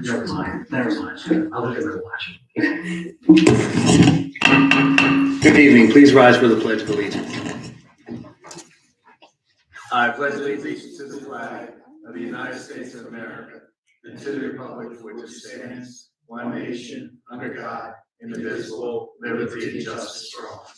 Never mind. I'll look at her watch. Good evening. Please rise for the Pledge of Allegiance. I pledge allegiance to the flag of the United States of America and to the republic for which it stands, one nation, under God, indivisible, liberty and justice for all.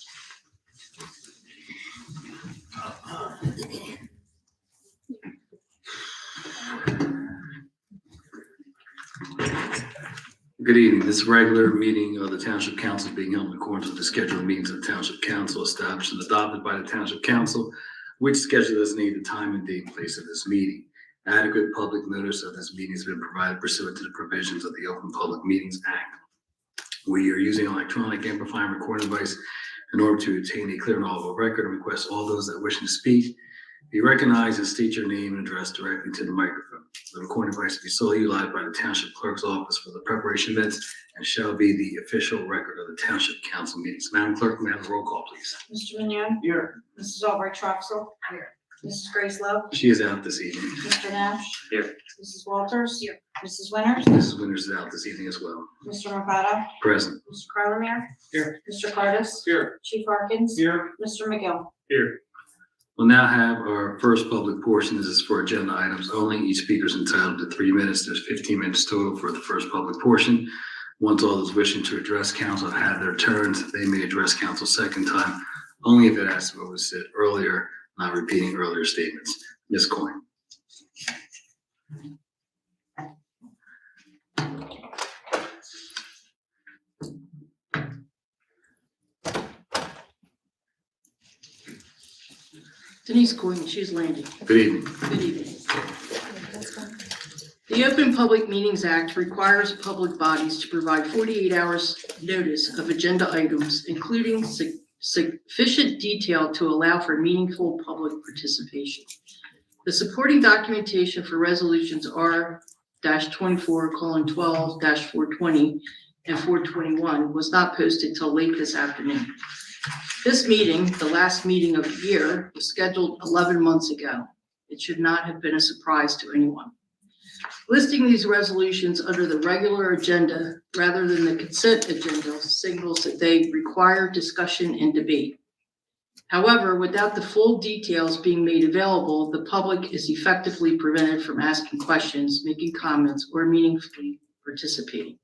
Good evening. This regular meeting of the Township Council is being held in accordance with the schedule of meetings of the Township Council established and adopted by the Township Council, which schedule designates the time and date and place of this meeting. Adequate public notice of this meeting has been provided pursuant to the provisions of the Open Public Meetings Act. We are using electronic amplifying recording device in order to obtain a clear and audible record and request all those that wish to speak be recognized and state your name and address directly to the microphone. The recording device will be solely utilized by the Township Clerk's Office for the preparation minutes and shall be the official record of the Township Council meetings. Madam Clerk, may I have a roll call, please? Mr. Mignon? Here. Mrs. Albright Troxel? Here. Mrs. Grace Love? She is out this evening. Mr. Nash? Here. Mrs. Walters? Here. Mrs. Winters? Mrs. Winters is out this evening as well. Mr. Mercado? Present. Mr. Carlemere? Here. Mr. Cardis? Here. Chief Harkins? Here. Mr. McGill? Here. We'll now have our first public portion. This is for agenda items only. Each speaker is entitled to 3 minutes. There's 15 minutes total for the first public portion. Once all those wishing to address council have had their turns, they may address council second time, only if it has to what was said earlier, not repeating earlier statements. Ms. Coyne. Denise Coyne, she's landing. Good evening. Good evening. The Open Public Meetings Act requires public bodies to provide 48 hours notice of agenda items, including sufficient detail to allow for meaningful public participation. The supporting documentation for resolutions R-24:12-420 and 421 was not posted till late this afternoon. This meeting, the last meeting of the year, was scheduled 11 months ago. It should not have been a surprise to anyone. Listing these resolutions under the regular agenda rather than the consent agenda signals that they require discussion and debate. However, without the full details being made available, the public is effectively prevented from asking questions, making comments, or meaningfully participating.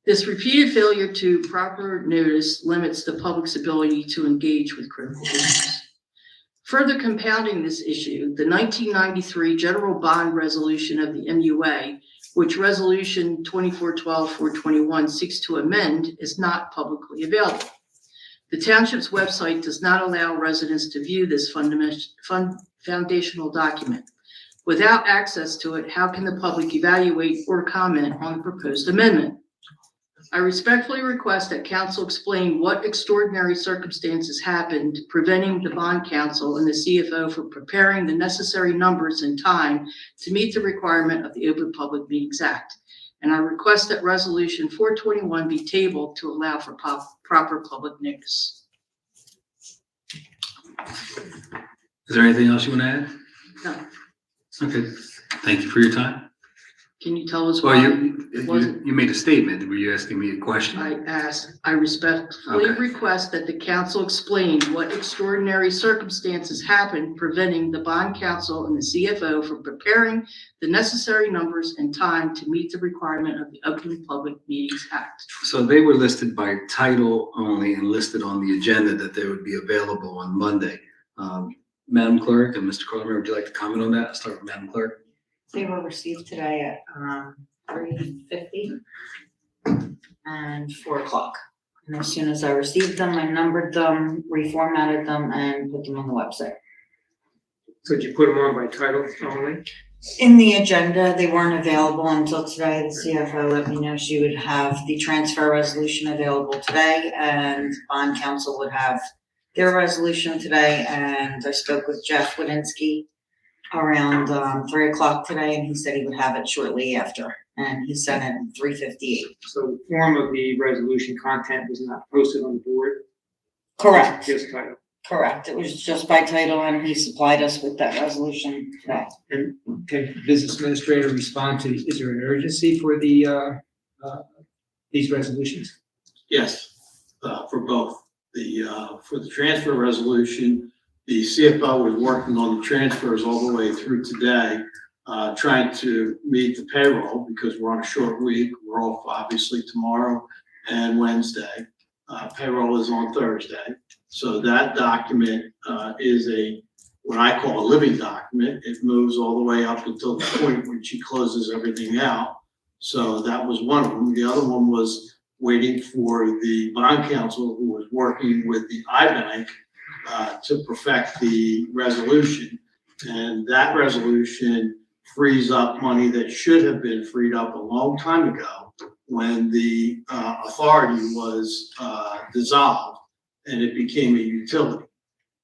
This repeated failure to proper notice limits the public's ability to engage with critical issues. Further compounding this issue, the 1993 General Bond Resolution of the MUA, which Resolution 2412-421 seeks to amend, is not publicly available. The township's website does not allow residents to view this foundational document. Without access to it, how can the public evaluate or comment on the proposed amendment? I respectfully request that council explain what extraordinary circumstances happened preventing the bond counsel and the CFO from preparing the necessary numbers in time to meet the requirement of the Open Public Meetings Act. And I request that Resolution 421 be tabled to allow for proper public notice. Is there anything else you want to add? No. Okay, thank you for your time. Can you tell us Well, why? you made a statement. Were you asking me a question? I respectfully Okay. request that the council explain what extraordinary circumstances happened preventing the bond counsel and the CFO from preparing the necessary numbers and time to meet the requirement of the Open Public Meetings Act. So they were listed by title only and listed on the agenda that they would be available on Monday. Madam Clerk and Mr. Carter, would you like to comment on that? I'll start with Madam Clerk. They were received today at 3:50 and 4 o'clock. And as soon as I received them, I numbered them, reformatted them, and put them on the website. So did you put them on by title only? In the agenda, they weren't available until today. The CFO let me know she would have the transfer resolution available today, and bond counsel would have their resolution today. And I spoke with Jeff Wadinsky around 3 o'clock today, and he said he would have it shortly after. And he sent it at 3:58. So the form of the resolution content was not posted on the board? Correct. Just title. Correct. It was just by title, and he supplied us with that resolution today. And can the business administrator respond to, is there an urgency for the, these resolutions? Yes, for both. For the transfer resolution, the CFO was working on the transfers all the way through today, trying to meet the payroll because we're on a short week. We're off obviously tomorrow and Wednesday. Payroll is on Thursday. So that document is what I call a living document. It moves all the way up until the point when she closes everything out. So that was one of them. The other one was waiting for the bond counsel who was working with the iBank to perfect the resolution. And that resolution frees up money that should have been freed up a long time ago when the authority was dissolved and it became a utility.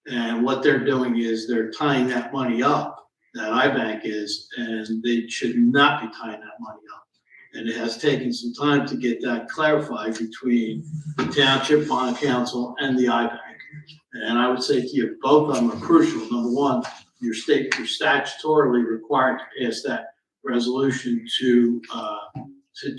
And what they're doing is they're tying that money up, that iBank is, and they should not be tying that money up. And it has taken some time to get that clarified between the township bond council and the iBank. And I would say to you, both of them are crucial. Number one, you're statutorily required to pass that resolution to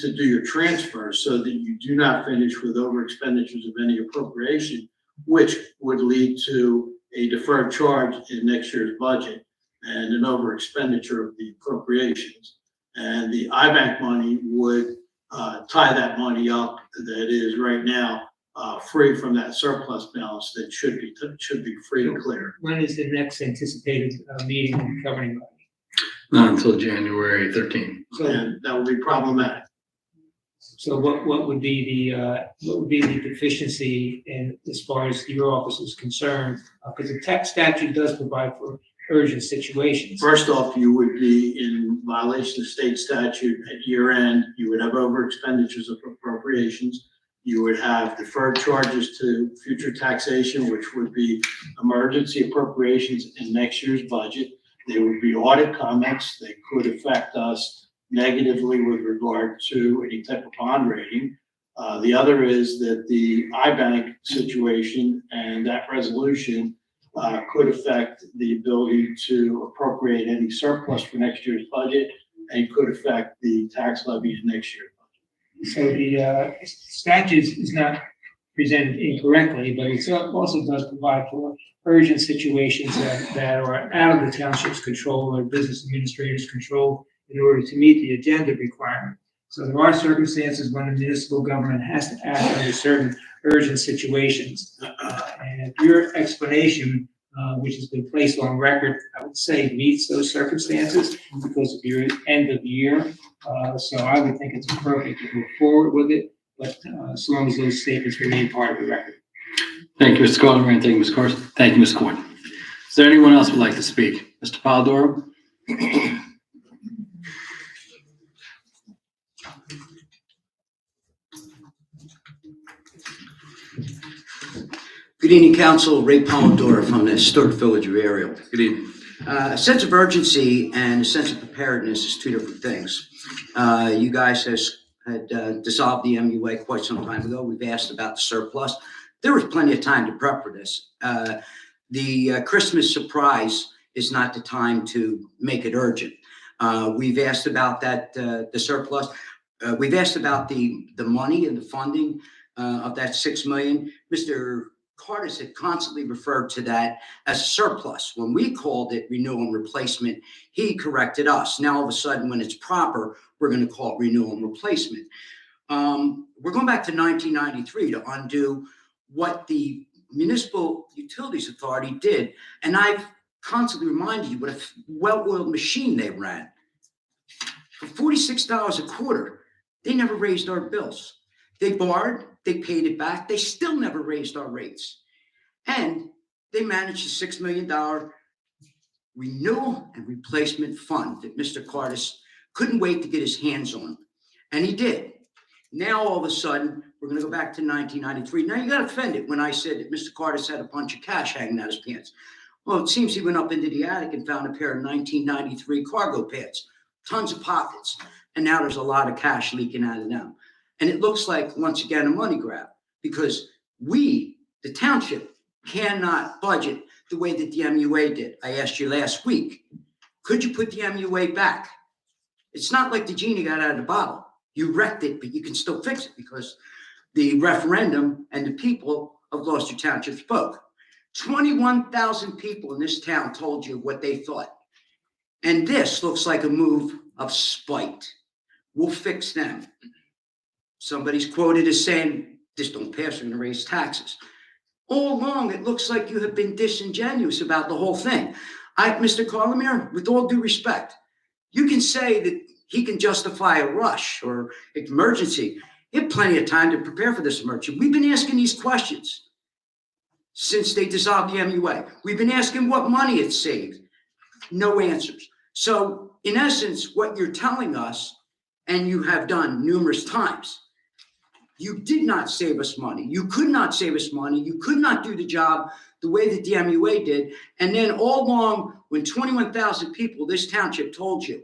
do your transfer so that you do not finish with over expenditures of any appropriation, which would lead to a deferred charge in next year's budget and an over expenditure of the appropriations. And the iBank money would tie that money up that is right now free from that surplus balance that should be free and clear. When is the next anticipated meeting of the governing body? Not until January 13th. And that would be problematic. So what would be the deficiency in, as far as your office is concerned? Because the tax statute does provide for urgent situations. First off, you would be in violation of state statute at year end. You would have over expenditures of appropriations. You would have deferred charges to future taxation, which would be emergency appropriations in next year's budget. There would be audit comments that could affect us negatively with regard to any type of bond rating. The other is that the iBank situation and that resolution could affect the ability to appropriate any surplus for next year's budget and could affect the tax levy in next year's budget. So the statute is not presented incorrectly, but it also does provide for urgent situations that are out of the township's control or business administrator's control in order to meet the agenda requirement. So there are circumstances when the municipal government has to act under certain urgent situations. And your explanation, which has been placed on record, I would say meets those circumstances because of your end of year. So I would think it's appropriate to go forward with it, but as long as those statements remain part of the record. Thank you, Mr. Coleman, and thank you, Ms. Corson. Thank you, Ms. Corn. Is there anyone else who would like to speak? Mr. Polidoro? Good evening, Council. Ray Polidoro from the Historic Village of Ariel. Good evening. A sense of urgency and a sense of preparedness is two different things. You guys had dissolved the MUA quite some time ago. We've asked about the surplus. There was plenty of time to prep for this. The Christmas surprise is not the time to make it urgent. We've asked about that, the surplus. We've asked about the money and the funding of that $6 million. Mr. Cardis had constantly referred to that as a surplus. When we called it renewal and replacement, he corrected us. Now, all of a sudden, when it's proper, we're going to call it renewal and replacement. We're going back to 1993 to undo what the Municipal Utilities Authority did. And I've constantly reminded you what a well-oiled machine they ran. For $46 a quarter, they never raised our bills. They borrowed, they paid it back, they still never raised our rates. And they managed a $6 million renewal and replacement fund that Mr. Cardis couldn't wait to get his hands on. And he did. Now, all of a sudden, we're going to go back to 1993. Now, you got offended when I said that Mr. Cardis had a bunch of cash hanging out his pants. Well, it seems he went up into the attic and found a pair of 1993 cargo pants, tons of pockets. And now there's a lot of cash leaking out of them. And it looks like, once again, a money grab because we, the township, cannot budget the way that the MUA did. I asked you last week, could you put the MUA back? It's not like the genie got out of the bottle. You wrecked it, but you can still fix it because the referendum and the people of Gloucester Township spoke. 21,000 people in this town told you what they thought. And this looks like a move of spite. We'll fix them. Somebody's quoted as saying, this don't pass, we're going to raise taxes. All along, it looks like you have been disingenuous about the whole thing. Mr. Carlemere, with all due respect, you can say that he can justify a rush or emergency. He had plenty of time to prepare for this emergency. We've been asking these questions since they dissolved the MUA. We've been asking what money it saved. No answers. So, in essence, what you're telling us, and you have done numerous times, you did not save us money. You could not save us money. You could not do the job the way that the MUA did. And then all along, when 21,000 people, this township told you,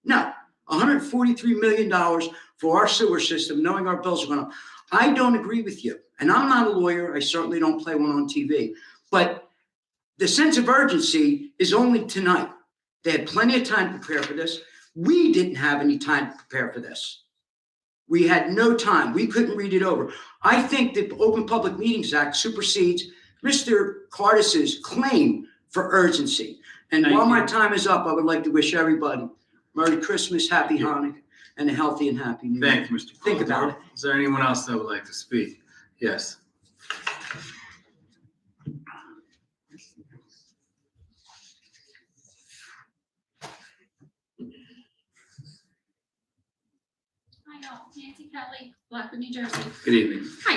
no, $143 million for our sewer system, knowing our bills are going up. I don't agree with you. And I'm not a lawyer. I certainly don't play one on TV. But the sense of urgency is only tonight. They had plenty of time to prepare for this. We didn't have any time to prepare for this. We had no time. We couldn't read it over. I think the Open Public Meetings Act supersedes Mr. Cardis's claim for urgency. And Thank while my you. time is up, I would like to wish everybody Merry Christmas, Happy Hanukkah, and a healthy and happy New Year. Thank you, Mr. Think about Polidoro. Is there anyone else that would like to speak? Yes. Hi, all. Nancy Kelly, Blackwood, New Jersey. Good evening. Hi,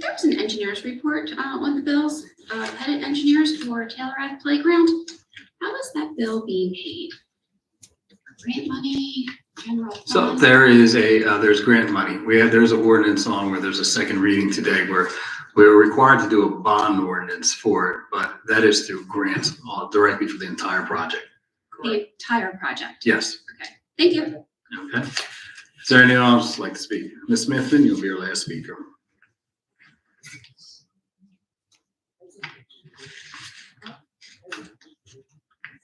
there was an engineer's report on the bills, headed engineers for Taylor Ave Playground. How is that bill being paid? Grant money, general So fund? there is there's grant money. There's an ordinance on where there's a second reading today where we're required to do a bond ordinance for it, but that is through grants directly for the entire project. The entire project. Yes. Thank you. Okay. Is there anyone else who'd like to speak? Ms. Smithman, you'll be our last speaker.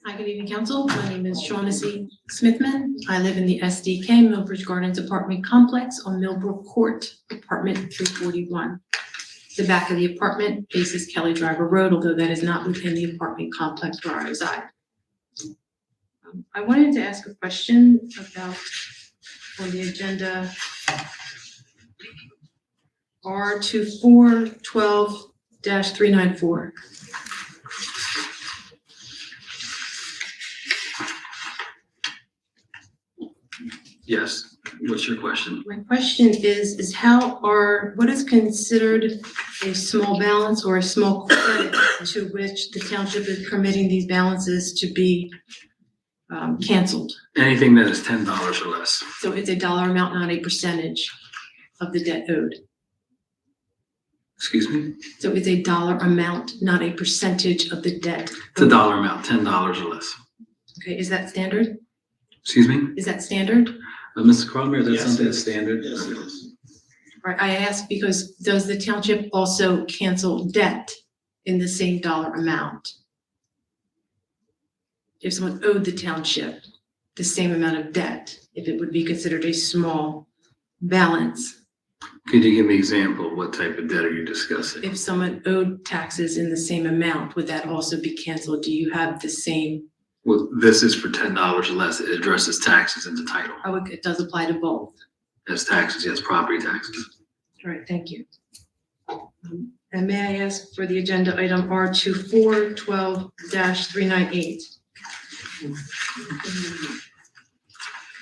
Hi, good evening, council. My name is Shaughnessy Smithman. I live in the SDK Millbridge Gardens Apartment Complex on Millbrook Court, apartment 341. The back of the apartment faces Kelly Driver Road, although that is not within the apartment complex where I reside. I wanted to ask a question about on the agenda R2412-394. Yes. What's your question? My question is what is considered a a small balance or a small credit to which the township is permitting these balances to be canceled. Anything that is $10 or less. So it's a dollar amount, not a percentage of the debt owed. Excuse me? So it's a dollar amount, not a percentage of the debt. It's a dollar amount, $10 or less. Okay, is that standard? Excuse me? Is that standard? Mr. Cronmer, that's Yes, something it that's is. standard? Yes, it is. All right, I ask because does the township also cancel debt in the same dollar amount? If someone owed the township the same amount of debt, if it would be considered a small balance. Could you give me an example of what type of debt are you discussing? If someone owed taxes in the same amount, would that also be canceled? Do you have the same? Well, this is for $10 or less. It addresses taxes in the title. Oh, it does apply to both. As taxes, yes, property taxes. All right, thank you. And may I ask for the agenda item R2412-398?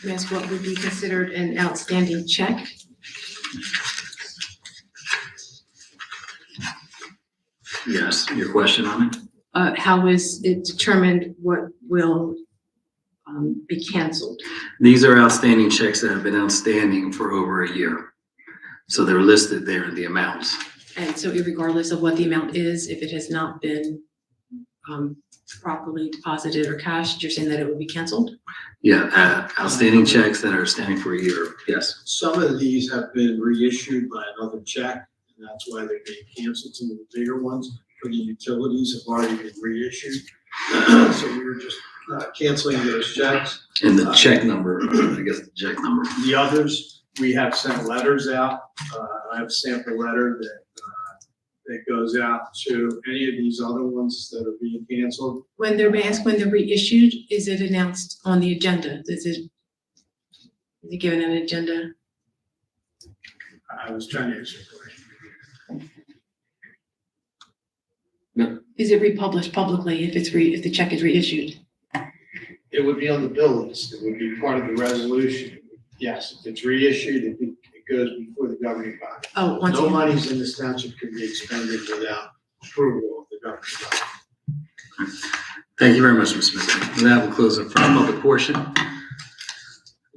May I ask what would be considered an outstanding check? Yes, your question on it? How is it determined what will be canceled? These are outstanding checks that have been outstanding for over a year. So they're listed there in the amounts. And so regardless of what the amount is, if it has not been properly deposited or cashed, you're saying that it will be canceled? Yeah, outstanding checks that are standing for a year, yes. Some of these have been reissued by another check, and that's why they're being canceled. Some of the bigger ones for the utilities have already been reissued. So we were just canceling those checks. And the check number, I guess the check number. The others, we have sent letters out. I have a sample letter that goes out to any of these other ones that are being canceled. When they're asked when they're reissued, is it announced on the agenda? Is it given an agenda? I was trying to answer your question. Is it republished publicly if if the check is reissued? It would be on the bill list. It would be part of the resolution. Yes, if it's reissued, it goes before the governing body. Oh, once No again. monies in this township can be expended without approval of the governing body. Thank you very much, Ms. Smith. Now we'll close the first public portion.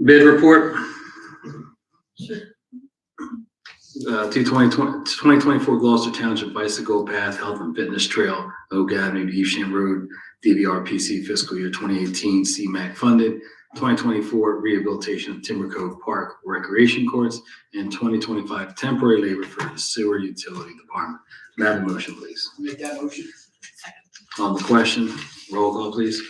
Bid report. 2024 Gloucester Township Bicycle Path Health and Fitness Trail, Oak Avenue to Evesham Road, DVRPC fiscal year 2018 CMAQ funded, 2024 rehabilitation of Timber Cove Park Recreation Courts, and 2025 temporary labor for the sewer utility department. May I have a motion, please? Make that motion? On the question, roll call, please.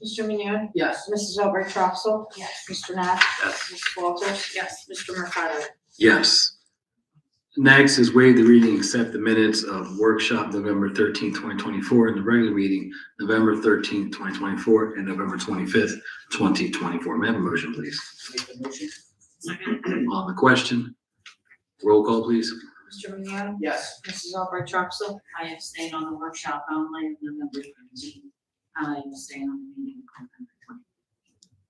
Mr. Minio? Yes. Mrs. Albright Troxel? Yes. Mr. Nash? Yes. Mrs. Walters? Yes. Mr. Mercado? Yes. Next is waive the reading, accept the minutes of workshop November 13th, 2024, and the regular meeting November 13th, 2024, and November 25th, 2024. May I have a motion, please? Make the motion? On the question, roll call, please. Mr. Minio? Yes. Mrs. Albright Troxel? I abstain on the workshop only of November 13th. I abstain on the meeting of November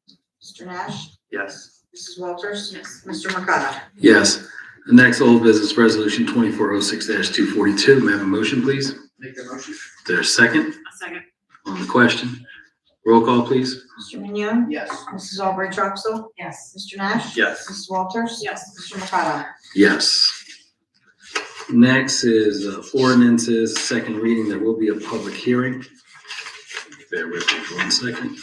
20th. Mr. Nash? Yes. Mrs. Walters? Yes. Mr. Mercado? Yes. The next old business resolution 2406-242. May I have a motion, please? Make the motion? Is there a second? A second. On the question, roll call, please. Mr. Minio? Yes. Mrs. Albright Troxel? Yes. Mr. Nash? Yes. Mrs. Walters? Yes. Mr. Mercado? Yes. Next is ordinances, second reading. There will be a public hearing. Bear with me for 1 second.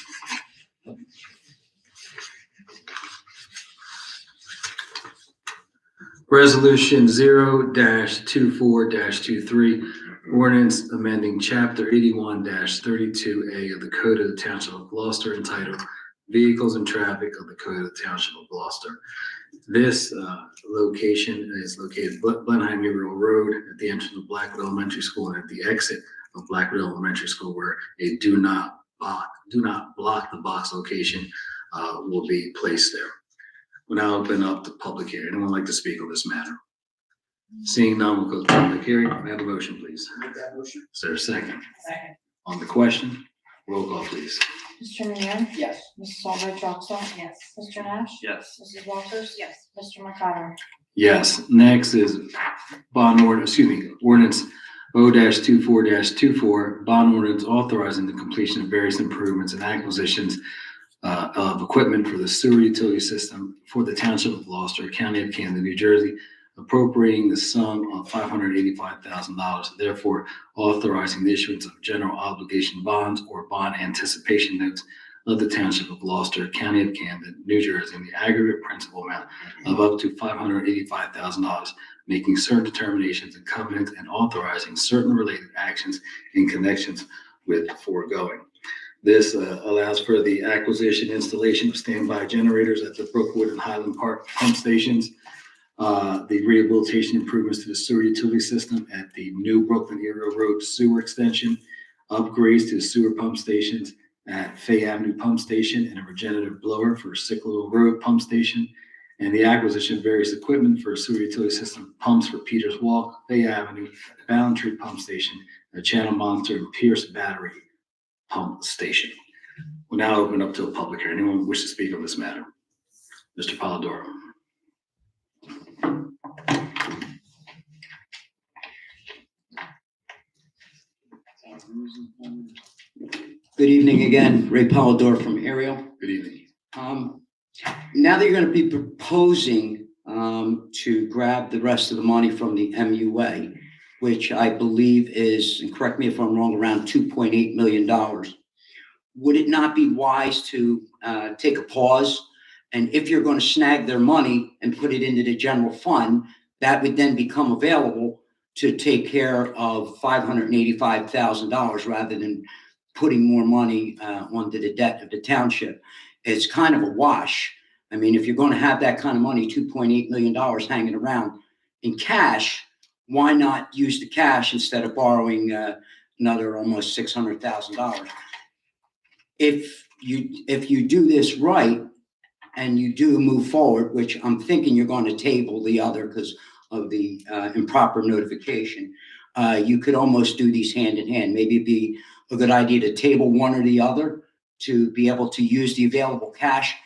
Resolution 0-24-23, ordinance amending chapter 81-32A of the Code of the Township of Gloucester entitled Vehicles and Traffic of the Code of the Township of Gloucester. This location is located Blenheim Muriel Road at the entrance of Blackwood Elementary School and at the exit of Blackwood Elementary School, where a do not block the box location will be placed there. We'll now open up the public hearing. Anyone like to speak on this matter? Seeing none, we'll close the public hearing. May I have a motion, please? Make that motion? Is there a second? Second. On the question, roll call, please. Mr. Minio? Yes. Mrs. Albright Troxel? Yes. Mr. Nash? Yes. Mrs. Walters? Yes. Mr. Mercado? Yes, next is ordinance O-24-24, bond ordinance authorizing the completion of various improvements and acquisitions of equipment for the sewer utility system for the Township of Gloucester, County of Camden, New Jersey, appropriating the sum of $585,000, therefore authorizing the issuance of general obligation bonds or bond anticipation notes of the Township of Gloucester, County of Camden, New Jersey, in the aggregate principal amount of up to $585,000, making certain determinations and covenants and authorizing certain related actions in connections with the foregoing. This allows for the acquisition, installation of standby generators at the Brookwood and Highland Park pump stations, the rehabilitation improvements to the sewer utility system at the New Brooklyn Erie Road sewer extension, upgrades to the sewer pump stations at Fay Avenue Pump Station, and a regenerative blower for Sickle Road Pump Station, and the acquisition of various equipment for sewer utility system pumps for Peters Walk, Fay Avenue, Ballantree Pump Station, a Channel Monster, and Pierce Battery Pump Station. We'll now open up to a public hearing. Anyone wish to speak on this matter? Mr. Polidoro. Good evening again, Ray Polidor from Ariel. Good evening. Now that you're going to be proposing to grab the rest of the money from the MUA, which I believe is, and correct me if I'm wrong, around $2.8 million, would it not be wise to take a pause? And if you're going to snag their money and put it into the general fund, that would then become available to take care of $585,000 rather than putting more money onto the debt of the township. It's kind of a wash. I mean, if you're going to have that kind of money, $2.8 million hanging around in cash, why not use the cash instead of borrowing another almost $600,000? If you do this right and you do move forward, which I'm thinking you're going to table the other because of the improper notification, you could almost do these hand in hand. Maybe it'd be a good idea to table one or the other to be able to use the available cash,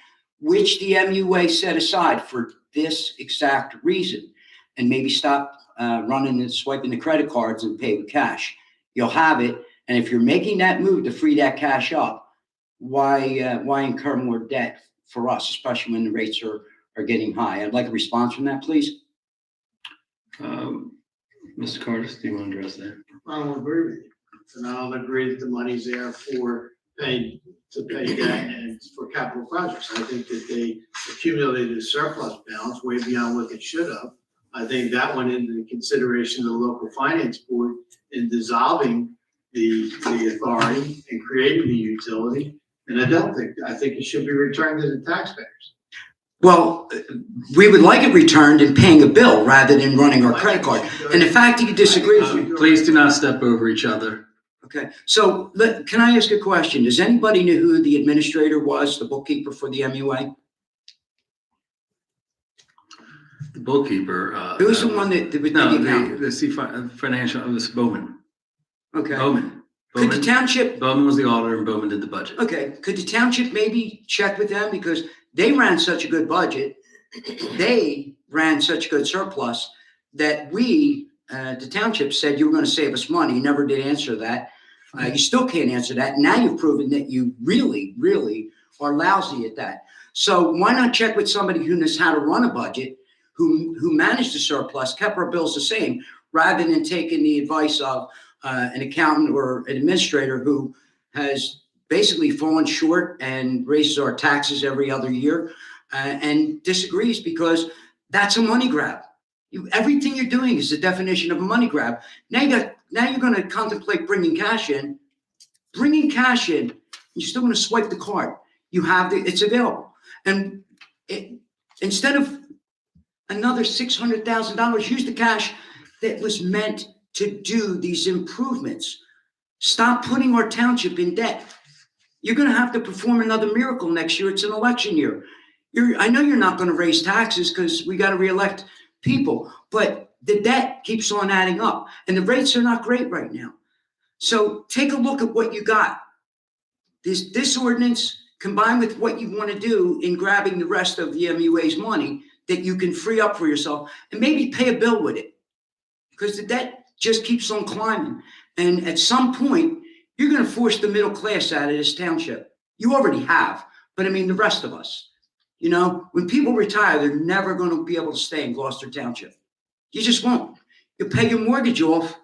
which the MUA set aside for this exact reason, and maybe stop running and swiping the credit cards and pay with cash. You'll have it, and if you're making that move to free that cash up, why incur more debt for us, especially when the rates are getting high? I'd like a response from that, please. Mr. Curtis, do you want to address that? I don't agree with you. And I don't agree that the money's there for pay debt and for capital projects. I think that they accumulated a surplus balance way beyond what they should have. I think that went into consideration of the local finance board in dissolving the authority and creating the utility. And I think it should be returned to the taxpayers. Well, we would like it returned and paying a bill rather than running our credit card. And the fact that you disagree with me. Please do not step over each other. Okay, so can I ask a question? Does anybody know who the administrator was, the bookkeeper for the MUA? The bookkeeper. Who was the one that was No, the the financial, it was Bowman. Okay. Bowman. Could the township, Bowman was the auditor and Bowman did the budget. okay, could the township maybe check with them because they ran such a good budget, they ran such a good surplus that we, the township said you were going to save us money. You never did answer that. You still can't answer that. Now you've proven that you really, really are lousy at that. So why not check with somebody who knows how to run a budget, who managed the surplus, kept our bills the same, rather than taking the advice of an accountant or an administrator who has basically fallen short and raises our taxes every other year and disagrees because that's a money grab. Everything you're doing is the definition of a money grab. Now you're going to contemplate bringing cash in. Bringing cash in, you're still going to swipe the card. It's available. And instead of another $600,000, use the cash that was meant to do these improvements. Stop putting our township in debt. You're going to have to perform another miracle next year. It's an election year. I know you're not going to raise taxes because we got to reelect people, but the debt keeps on adding up and the rates are not great right now. So take a look at what you got. This ordinance combined with what you want to do in grabbing the rest of the MUA's money that you can free up for yourself and maybe pay a bill with it. Because the debt just keeps on climbing. And at some point, you're gonna force the middle class out of this township. You already have, but I mean, the rest of us. You know, when people retire, they're never gonna be able to stay in Gloucester Township. You just won't. You pay your mortgage off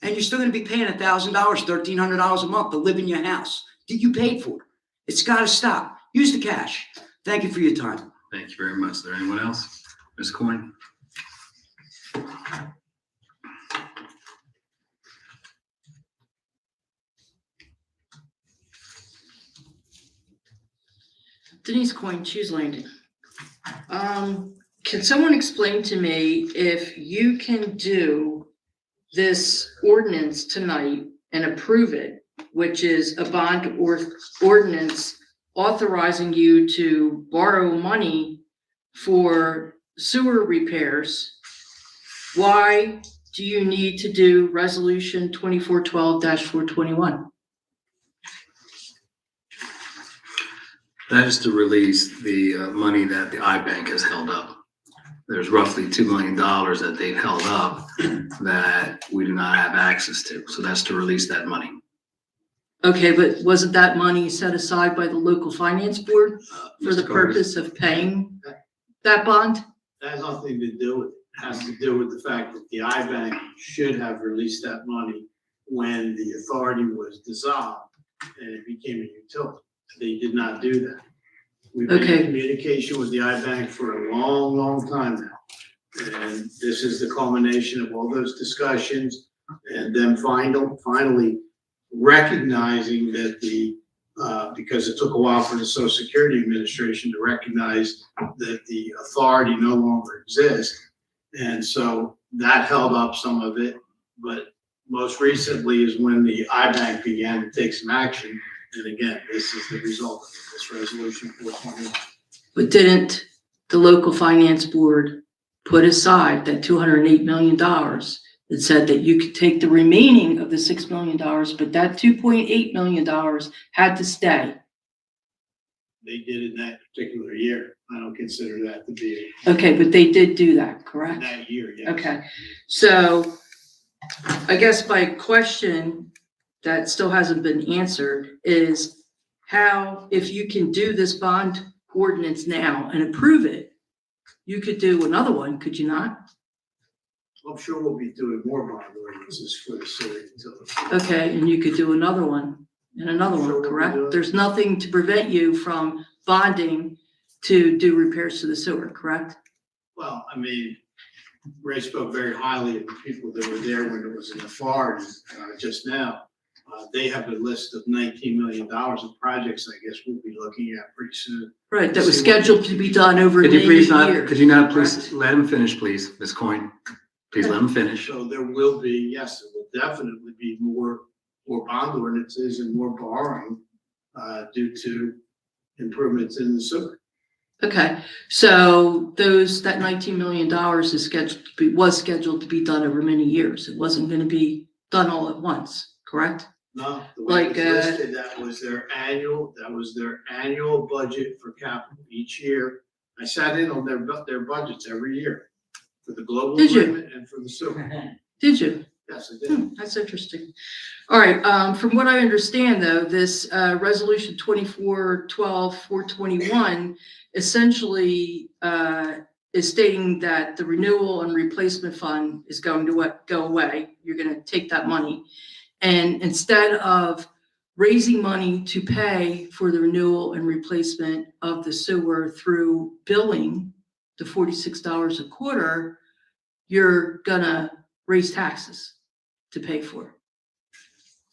and you're still gonna be paying $1,000, $1,300 a month to live in your house that you paid for. It's gotta stop. Use the cash. Thank you for your time. Thank you very much. Is there anyone else? Ms. Coyne? Denise Coyne, Choose Landing. Can someone explain to me if you can do this ordinance tonight and approve it, which is a bond or ordinance authorizing you to borrow money for sewer repairs? Why do you need to do resolution 2412-421? That is to release the money that the iBank has held up. There's roughly $2 million that they've held up that we do not have access to. So that's to release that money. Okay, but wasn't that money set aside by the local finance board for the Mr. Curtis? purpose of paying that bond? That has nothing to do with it. It has to do with the fact that the iBank should have released that money when the authority was dissolved and it became a utility. They did not do that. We've been Okay. in communication with the iBank for a long, long time now. And this is the culmination of all those discussions and then finally recognizing that because it took a while for the Social Security Administration to recognize that the authority no longer exists. And so that held up some of it, but most recently is when the iBank began to take some action. And again, this is the result of this resolution 421. But didn't the local finance board put aside that $208 million that said that you could take the remaining of the $6 million, but that $2.8 million had to stay? They did in that particular year. I don't consider that to be Okay, but they did do that, in correct? that year, yes. Okay, so I guess my question that still hasn't been answered is how, if you can do this bond ordinance now and approve it, you could do another one, could you not? I'm sure we'll be doing more bond ordinances for the city utility. Okay, and you could do another one and another Sure, one, we'll do correct? it. There's nothing to prevent you from bonding to do repairs to the sewer, correct? Well, I mean, Ray spoke very highly of the people that were there when it was in authority just now. They have a list of $19 million of projects, I guess we'll be looking at pretty soon. Right, that was scheduled to be done over Could you many please not, years. could you not please let him finish, please, Ms. Coyne? Please let him finish. So there will be, yes, there will definitely be more bond ordinances and more borrowing due to improvements in the sewer. Okay, so that $19 million was scheduled to be done over many years. It wasn't gonna be done all at once, correct? No, the way Like, it's listed, that was their annual budget for capital each year. I sat in on their budgets every year for the global Did you? agreement and for the sewer. Did you? Yes, I did. That's interesting. All right, from what I understand though, this resolution 2412-421 essentially is stating that the renewal and replacement fund is going to go away. You're gonna take that money. And instead of raising money to pay for the renewal and replacement of the sewer through billing, the $46 a quarter, you're gonna raise taxes to pay for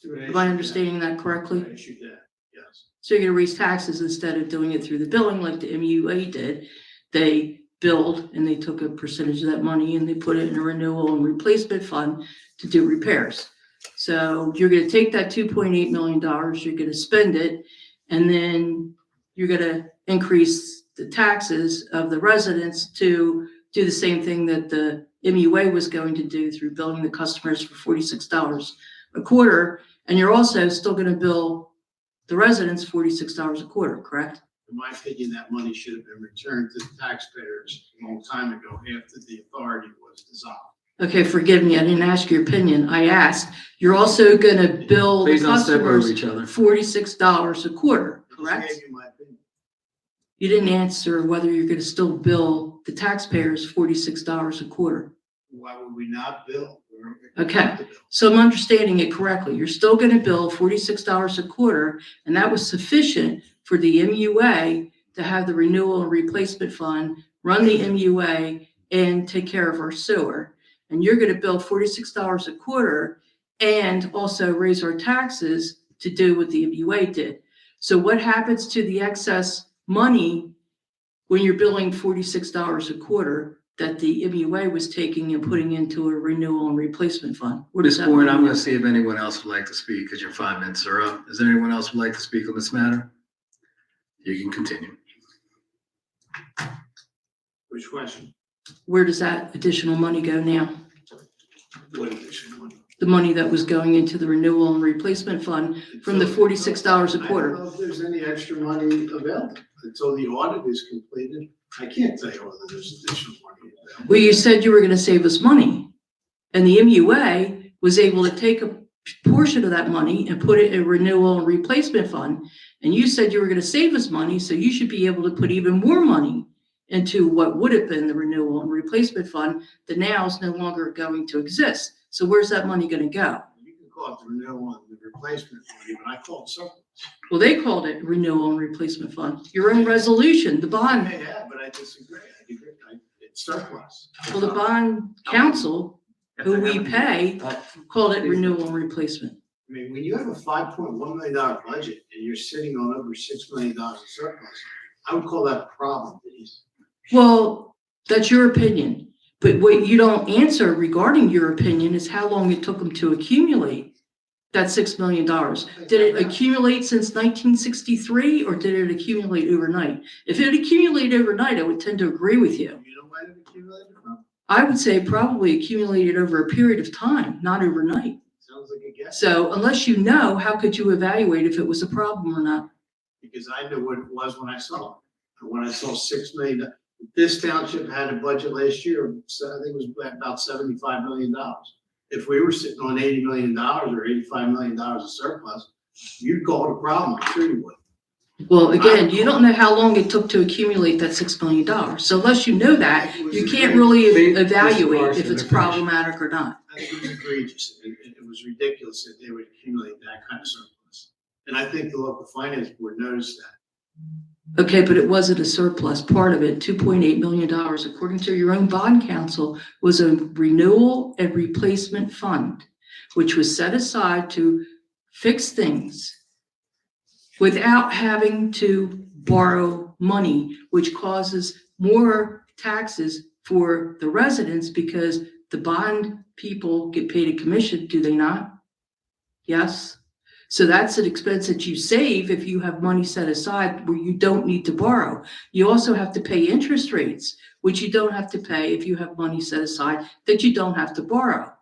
it. Am I understanding that correctly? I issued that, yes. So you're gonna raise taxes instead of doing it through the billing like the MUA did. They billed and they took a percentage of that money and they put it in a renewal and replacement fund to do repairs. So you're gonna take that $2.8 million, you're gonna spend it, and then you're gonna increase the taxes of the residents to do the same thing that the MUA was going to do through billing the customers for $46 a quarter. And you're also still gonna bill the residents $46 a quarter, correct? In my opinion, that money should have been returned to the taxpayers a long time ago after the authority was dissolved. Okay, forgive me, I didn't ask your opinion. I asked, you're also gonna bill the Please don't step over customers each other. $46 a quarter, I just correct? gave you my opinion. You didn't answer whether you're gonna still bill the taxpayers $46 a quarter. Why would we not bill? Okay. So I'm understanding it correctly. You're still gonna bill $46 a quarter, and that was sufficient for the MUA to have the renewal and replacement fund, run the MUA, and take care of our sewer. And you're gonna bill $46 a quarter and also raise our taxes to do what the MUA did. So what happens to the excess money when you're billing $46 a quarter that the MUA was taking and putting into a renewal and replacement fund? Where does Ms. that Bourne, money I'm go? going to see if anyone else would like to speak because your 5 minutes are up. Is there anyone else who would like to speak on this matter? You can continue. Which question? Where does that additional money go now? What additional money? The money that was going into the renewal and replacement fund from the $46 a I quarter. don't know if there's any extra money available until the audit is completed. I can't tell you whether there's additional money available. Well, you said you were gonna save us money. And the MUA was able to take a portion of that money and put it in renewal and replacement fund. And you said you were gonna save us money, so you should be able to put even more money into what would have been the renewal and replacement fund that now is no longer going to exist. So where's that money gonna go? You can call it the renewal and the replacement money, but I call it surplus. Well, they called it renewal and replacement fund. Your own resolution, the I bond, may have, but I disagree. It's surplus. well, the bond council, who we pay, called it renewal and replacement. I mean, when you have a $5.1 million budget and you're sitting on over $6 million in surplus, I would call that a problem, Denise. Well, that's your opinion. But what you don't answer regarding your opinion is how long it took them to accumulate that $6 million. Did it accumulate since 1963 or did it accumulate overnight? If it accumulated overnight, I would tend to agree with you. You know when it accumulated from? I would say probably accumulated over a period of time, not overnight. Sounds like a guess. So unless you know, how could you evaluate if it was a problem or not? Because I knew what it was when I saw it. And when I saw $6 million, this township had a budget last year, so I think it was about $75 million. If we were sitting on $80 million or $85 million of surplus, you'd call it a problem, I'm sure you would. Well, again, you don't know how long it took to accumulate that $6 million. So unless you know that, you can't really evaluate if it's problematic or not. That was egregious. It was ridiculous that they would accumulate that kind of surplus. And I think the local finance board noticed that. Okay, but it wasn't a surplus. Part of it, $2.8 million, according to your own bond counsel, was a renewal and replacement fund, which was set aside to fix things without having to borrow money, which causes more taxes for the residents because the bond people get paid a commission, do they not? Yes? So that's an expense that you save if you have money set aside where you don't need to borrow. You also have to pay interest rates, which you don't have to pay if you have money set aside that you don't have to borrow,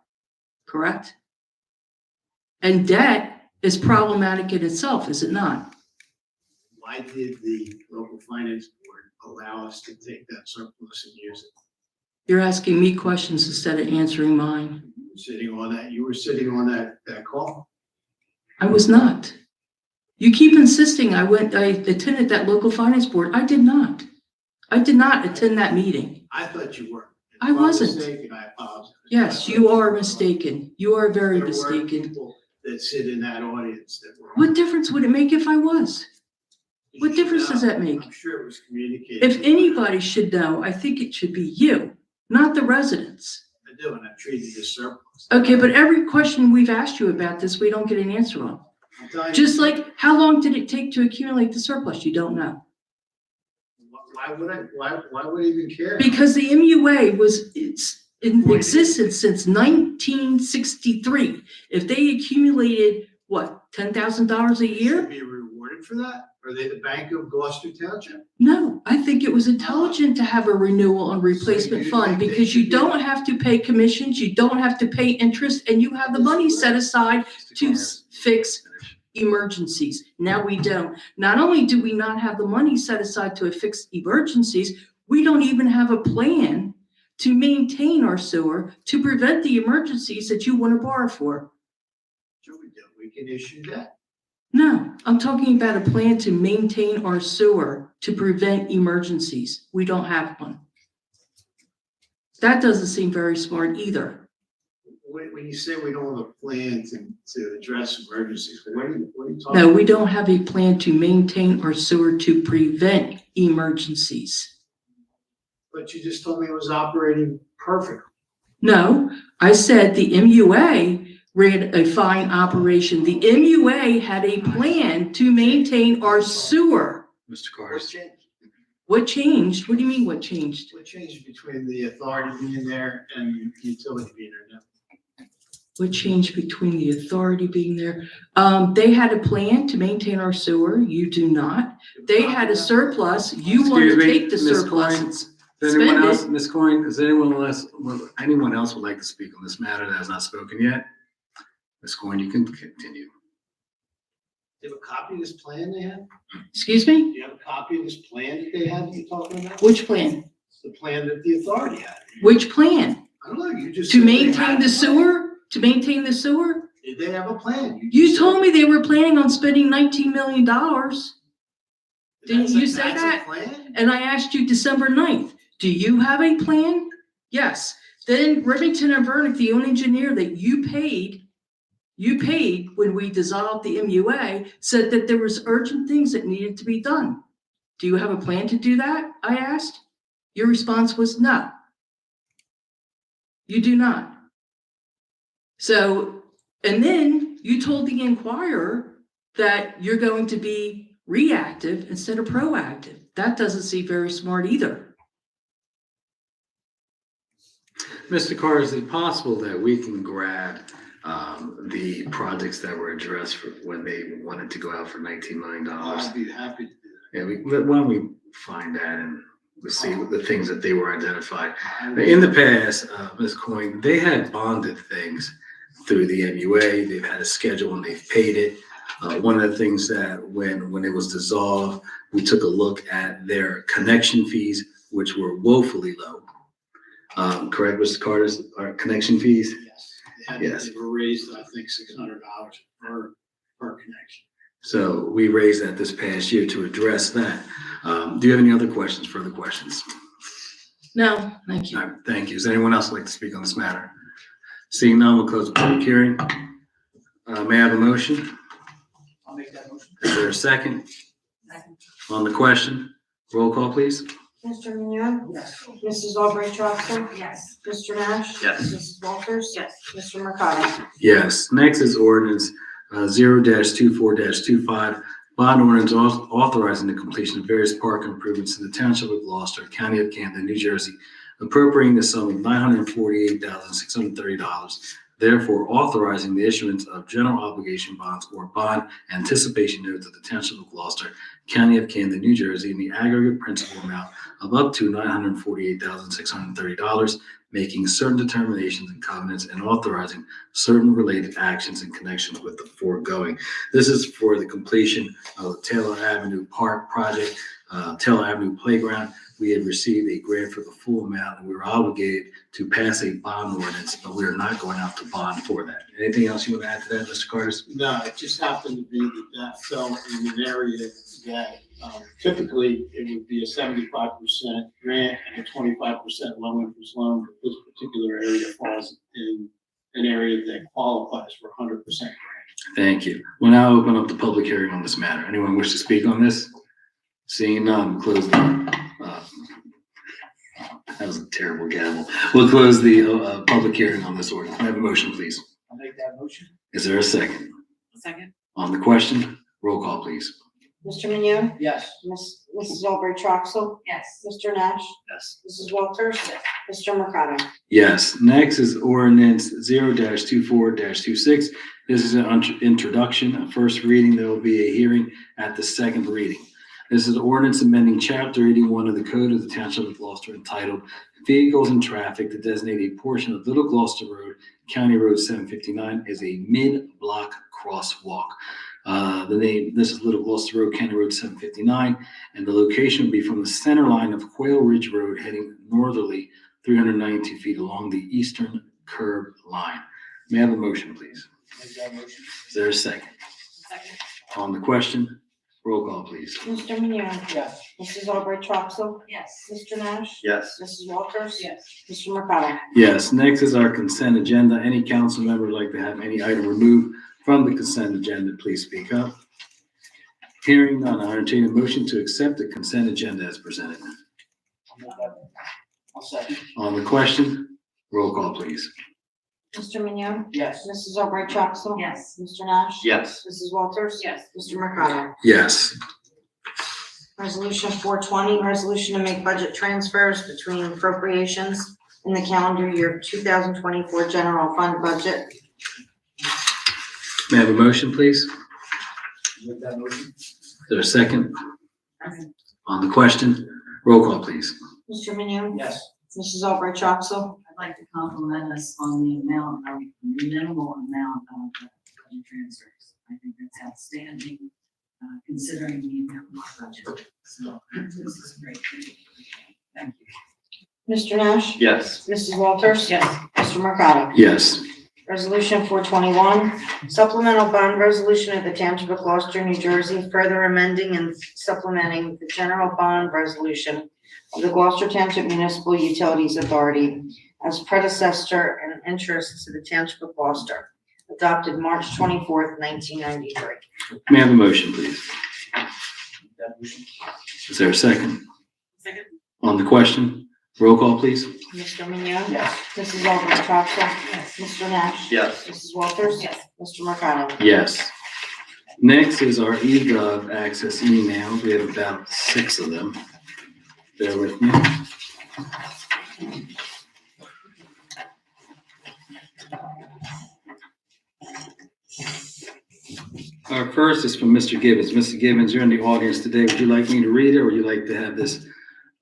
correct? And debt is problematic in itself, is it not? Why did the local finance board allow us to take that surplus and use it? You're asking me questions instead of answering mine. You were sitting on that call. I was not. You keep insisting I attended that local finance board. I did not. I did not attend that meeting. I thought you were. I wasn't. If I'm mistaken, I apologize. Yes, you are mistaken. You are very There were mistaken. people that sit in that audience that were. What difference would it make if I was? What difference does that make? I'm sure it was communicated. If anybody should know, I think it should be you, not the residents. I do, and I treated it as surplus. Okay, but every question we've asked you about this, we don't get an answer on. I'm telling you, Just like, how long did it take to accumulate the surplus? You don't know. Why would I even care? Because the MUA it's in existence since 1963. If they accumulated, what, $10,000 a year? Should be rewarded for that? Are they the Bank of Gloucester Township? No, I think it was intelligent to have a renewal and replacement fund because you don't have to pay commissions, you don't have to pay interest, and you have the money set aside to fix emergencies. Now we don't. Not only do we not have the money set aside to fix emergencies, we don't even have a plan to maintain our sewer to prevent the emergencies that you want to borrow for. Sure we do. We can issue that. No, I'm talking about a plan to maintain our sewer to prevent emergencies. We don't have one. That doesn't seem very smart either. When you say we don't have a plan to address emergencies, what are you talking? No, we don't have a plan to maintain our sewer to prevent emergencies. But you just told me it was operating perfectly. No, I said the MUA ran a fine operation. The MUA had a plan to maintain our sewer. Mr. Cars. What changed? What do you mean what changed? What changed between the authority being there and the utility being there now? What changed between the authority being there? They had a plan to maintain our sewer. You do not. They had a surplus. You want to Excuse me, take the Ms. surplus. Coyne, and Is there anyone spend else, it. Ms. Coyne, is there anyone else would like to speak on this matter that has not spoken yet? Ms. Coyne, you can continue. Do you have a copy of this plan they had? Excuse Do me? you have a copy of this plan that they had that you're talking about? Which plan? The plan that the authority had. Which plan? I don't know, you just. To said they maintain had the a plan. sewer? To maintain the sewer? Did they have a plan? You just told said- me they were planning on spending $19 million. Didn't That's a- you say that's a that? plan? And I asked you December 9th, do you have a plan? Yes. Then Remington and Vernick, the only engineer that you paid when we dissolved the MUA, said that there was urgent things that needed to be done. Do you have a plan to do that? I asked. Your response was no. You do not. So, and then you told the Inquirer that you're going to be reactive instead of proactive. That doesn't seem very smart either. Mr. Carr, is it possible that we can grab the projects that were addressed for when they wanted to go out for $19 million? I'd be happy to do Yeah, why don't we find that and we'll see what the things that they were identified. that. In the past, Ms. Coyne, they had bonded things through the MUA. They've had a schedule and they've paid it. One of the things that when it was dissolved, we took a look at their connection fees, which were woefully low. Correct, Mr. Carter's, our connection fees? Yes. They were raised, I think, $600 per connection. So we raised that this past year to address that. Do you have any other questions, further questions? No, thank you. All right, thank you. Does anyone else like to speak on this matter? Seeing none, we'll close the public hearing. May I have a motion? I'll make that motion. Is there a second? On the question, roll call, please. Mr. Mignon? Yes. Mrs. Albright Troxel? Yes. Mr. Nash? Yes. Mrs. Walters? Yes. Mr. Mercado? Yes. Next is ordinance 0-24-25, bond ordinance authorizing the completion of various park improvements in the Township of Gloucester, County of Camden, New Jersey, appropriating the sum of $948,630. Therefore, authorizing the issuance of general obligation bonds or bond anticipation notes of the Township of Gloucester, County of Camden, New Jersey, in the aggregate principal amount of up to $948,630, making certain determinations and covenants and authorizing certain related actions in connection with the foregoing. This is for the completion of the Taylor Avenue Park project, Taylor Avenue Playground. We had received a grant for the full amount and we were obligated to pass a bond ordinance, but we are not going out to bond for that. Anything else you want to add to that, Mr. Carter? No, it just happened to be that fell in an area that typically it would be a 75% grant and a 25% low interest loan. But this particular area falls in an area that qualifies for 100% grant. Thank you. We'll now open up the public hearing on this matter. Anyone wish to speak on this? Seeing none, close the, that was a terrible gavel. We'll close the public hearing on this ordinance. May I have a motion, please? I'll make that motion. Is there a second? Second. On the question, roll call, please. Mr. Mignon? Yes. Mrs. Albright Troxel? Yes. Mr. Nash? Yes. Mrs. Walters? Mr. Mercado? Yes. Next is ordinance 0-24-26. This is an introduction, a first reading. There will be a hearing at the second reading. This is ordinance amending Chapter 81 of the Code of the Township of Gloucester entitled Vehicles and Traffic to designate a portion of Little Gloucester Road, County Road 759, as a mid-block crosswalk. The name, this is Little Gloucester Road, County Road 759, and the location will be from the center line of Quail Ridge Road heading northerly 392 feet along the eastern curb line. May I have a motion, please? Make that motion. Is there a second? On the question, roll call, please. Mr. Minio. Yes. Mrs. Albright Troxel. Yes. Mr. Nash. Yes. Mrs. Walters. Yes. Mr. Mercado. Yes, next is our consent agenda. Any council member would like to have any item removed from the consent agenda, please speak up. Hearing none, I entertain a motion to accept the consent agenda as presented. I'll second. On the question, roll call, please. Mr. Minio. Yes. Mrs. Albright Troxel. Yes. Mr. Nash. Yes. Mrs. Walters. Yes. Mr. Mercado. Yes. Resolution 420, resolution to make budget transfers between appropriations in the calendar year 2024 general fund budget. May I have a motion, please? Make that motion. Is there a second? On the question, roll call, please. Mr. Minio. Yes. Mrs. Albright Troxel. I'd like to compliment us on the amount of, minimal amount of budget transfers. I think that's outstanding, considering the amount of our budget. So this is great. Thank you. Mr. Nash. Yes. Mrs. Walters. Yes. Mr. Mercado. Yes. Resolution 421, supplemental bond resolution of the Township of Gloucester, New Jersey, further amending and supplementing the general bond resolution of the Gloucester Township Municipal Utilities Authority as predecessor and interest to the Township of Gloucester, adopted March 24th, 1993. May I have a motion, please? Make that motion. Is there a second? Second. On the question, roll call, please. Mr. Minio. Yes. Mrs. Albright Troxel. Yes. Mr. Nash. Yes. Mrs. Walters. Yes. Mr. Mercado. Yes. Next is our eGov access emails. We have about 6 of them. Bear with me. Our first is from Mr. Gibbons. Mr. Gibbons, you're in the audience today. Would you like me to read it, or would you like to have this,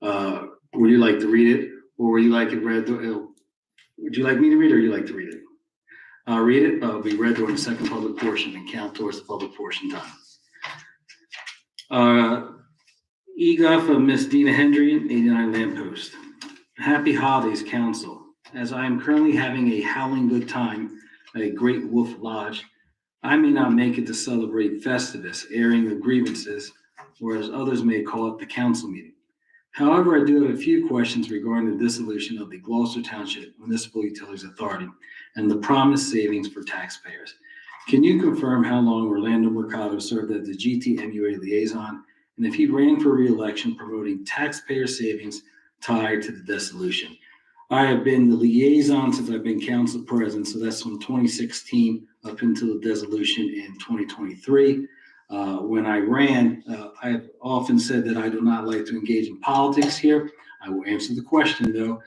would you like to read it, or would you like it read? Would you like me to read it, or would you like to read it? Read it, be read during the second public portion and count towards the public portion time. EGOF of Miss Dina Hendry, 89 Lamppost. Happy holidays, council. As I am currently having a howling good time at a Great Wolf Lodge, I may not make it to celebrate Festivus, airing of grievances, or as others may call it, the council meeting. However, I do have a few questions regarding the dissolution of the Gloucester Township Municipal Utilities Authority and the promised savings for taxpayers. Can you confirm how long Orlando Mercado served as the GTMUA liaison, and if he ran for re-election promoting taxpayer savings tied to the dissolution? I have been the liaison since I've been council president, so that's from 2016 up until the dissolution in 2023. When I ran, I have often said that I do not like to engage in politics here. I will answer the question though.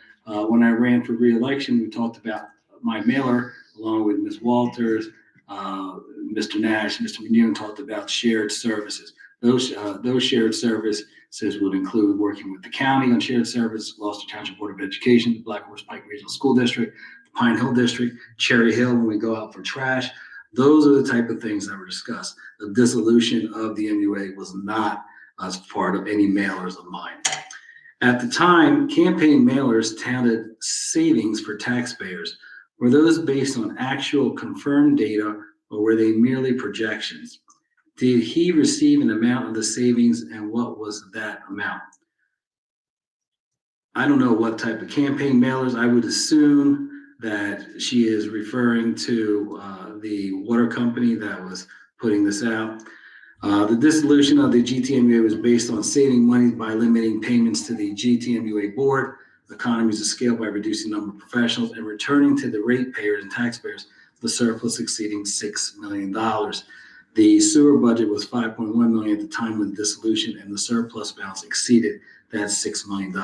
When I ran for re-election, we talked about my mailer along with Ms. Walters, Mr. Nash, Mr. McNeil talked about shared services. Those shared services would include working with the county on shared service, Gloucester Township Board of Education, the Black Horse Pike Regional School District, the Pine Hill District, Cherry Hill when we go out for trash. Those are the type of things that were discussed. The dissolution of the MUA was not as part of any mailers of mine. At the time, campaign mailers touted savings for taxpayers. Were those based on actual confirmed data, or were they merely projections? Did he receive an amount of the savings, and what was that amount? I don't know what type of campaign mailers. I would assume that she is referring to the water company that was putting this out. The dissolution of the GTMUA was based on saving money by limiting payments to the GTMUA board, economies of scale by reducing the number of professionals, and returning to the ratepayers and taxpayers the surplus exceeding $6 million. The sewer budget was $5.1 million at the time of the dissolution, and the surplus balance exceeded that $6 million.